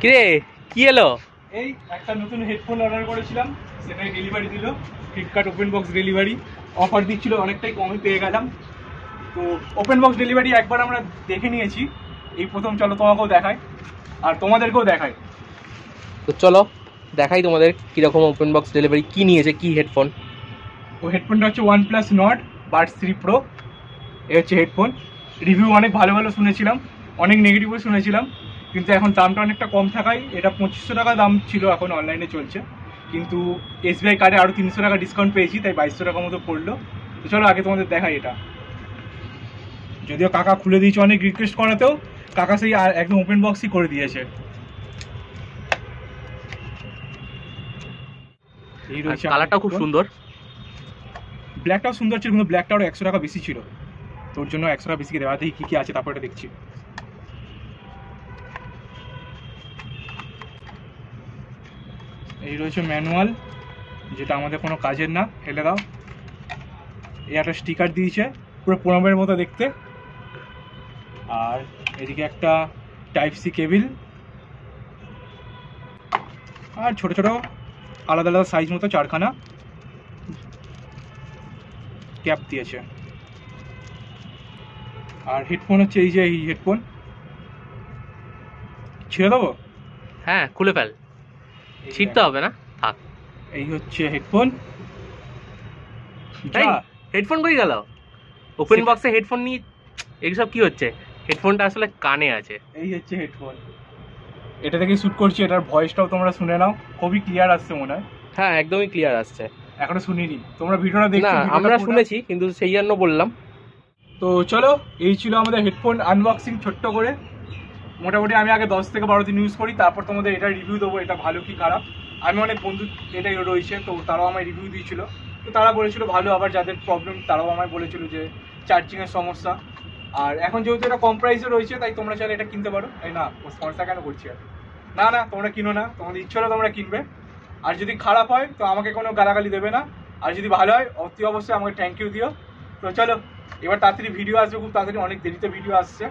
কিরে কি এলো? এই একটা নতুন হেডফোন অর্ডার করেছিলাম, সেটাই ডেলিভারি দিল Flipkart open box delivery. Offer দিচ্ছিল, অনেকটাই কমে পেয়ে গেলাম। তো ওপেন বক্স ডেলিভারি একবার আমরা দেখে নিয়েছি, এই প্রথম। চলো তোমাকেও দেখাই আর তোমাদেরকেও দেখাই। তো চলো দেখাই তোমাদের কিরকম ওপেন বক্স ডেলিভারি, কি নিয়েছে, কি হেডফোন। ও হেডফোনটা হচ্ছে OnePlus Nord Buds 3 Pro। এ হচ্ছে হেডফোন। রিভিউ অনেক ভালো ভালো শুনেছিলাম, অনেক নেগেটিভও শুনেছিলাম, কিন্তু এখন দামটা অনেকটা কম থাকায়, এটা 2500 টাকা দাম ছিল, এখন অনলাইনে চলছে। কিন্তু SBI কার্ডে আরও 300 টাকা ডিসকাউন্ট পেয়েছি, তাই 2200 টাকা মতো পড়লো। তো চলো আগে তোমাদের দেখাই এটা। যদিও কাকা খুলে দিয়েছে, অনেক রিকোয়েস্ট করাতেও কাকা সেই একদম ওপেন বক্সই করে দিয়েছে। এই রয়েছে, কালারটাও খুব সুন্দর। ব্ল্যাকটাও সুন্দর ছিল, কিন্তু ব্ল্যাকটা আরও 100 টাকা বেশি ছিল, তোর জন্য 100 টাকা বেশি দেওয়া। দেখি কী কী আছে, তারপর এটা দেখছি। এই রয়েছে ম্যানুয়াল, যেটা আমাদের কোনো কাজের না, ফেলে দাও। এই একটা স্টিকার দিয়েছে, পুরো প্রণবের মতো দেখতে। আর এদিকে একটা টাইপ-সি কেবিল, আর ছোট ছোট আলাদা আলাদা সাইজ মতো 4খানা ক্যাপ দিয়েছে। আর হেডফোন হচ্ছে এই যে, এই হেডফোন ছেড়ে দেবো? হ্যাঁ খুলে ফেল, ছিটতে হবে না, থাক। এই হচ্ছে হেডফোন। হেডফোন কই গেল? ওপেন বক্সে হেডফোন নিয়ে এইসব কি হচ্ছে? হেডফোনটা আসলে কানে আছে। এই হচ্ছে হেডফোন, এটা থেকে শুট করছি। এটার ভয়েসটাও তোমরা শুনে নাও, খুবই ক্লিয়ার আসছে মনে হয়। হ্যাঁ একদমই ক্লিয়ার আসছে। এখনো শুনিনি, তোমরা ভিডিওটা দেখছো? না আমরা শুনেছি, কিন্তু সেই জন্য বললাম। তো চলো, এই ছিল আমাদের হেডফোন আনবক্সিং, ছোট্ট করে। মোটামুটি আমি আগে 10 থেকে 12 দিন ইউজ করি, তারপর তোমাদের এটা রিভিউ দেবো, এটা ভালো কি খারাপ। আমি অনেক বন্ধু এটাই রয়েছে, তো তারাও আমায় রিভিউ দিয়েছিল। তো তারা বলেছিল ভালো, আবার যাদের প্রবলেম তারাও আমায় বলেছিল যে চার্জিংয়ের সমস্যা। আর এখন যেহেতু এটা কম প্রাইসে রয়েছে, তাই তোমরা চাইলে এটা কিনতে পারো। তাই না, স্পন্সর কেন করছি আর? না না, তোমরা কিনো না, তোমাদের ইচ্ছে হলে তোমরা কিনবে। আর যদি খারাপ হয় তো আমাকে কোনো গালাগালি দেবে না, আর যদি ভালো হয় অতি অবশ্যই আমাকে থ্যাংক ইউ দিও। তো চলো, এবার তাড়াতাড়ি ভিডিও আসবে, খুব তাড়াতাড়ি, অনেক দেরিতে ভিডিও আসছে।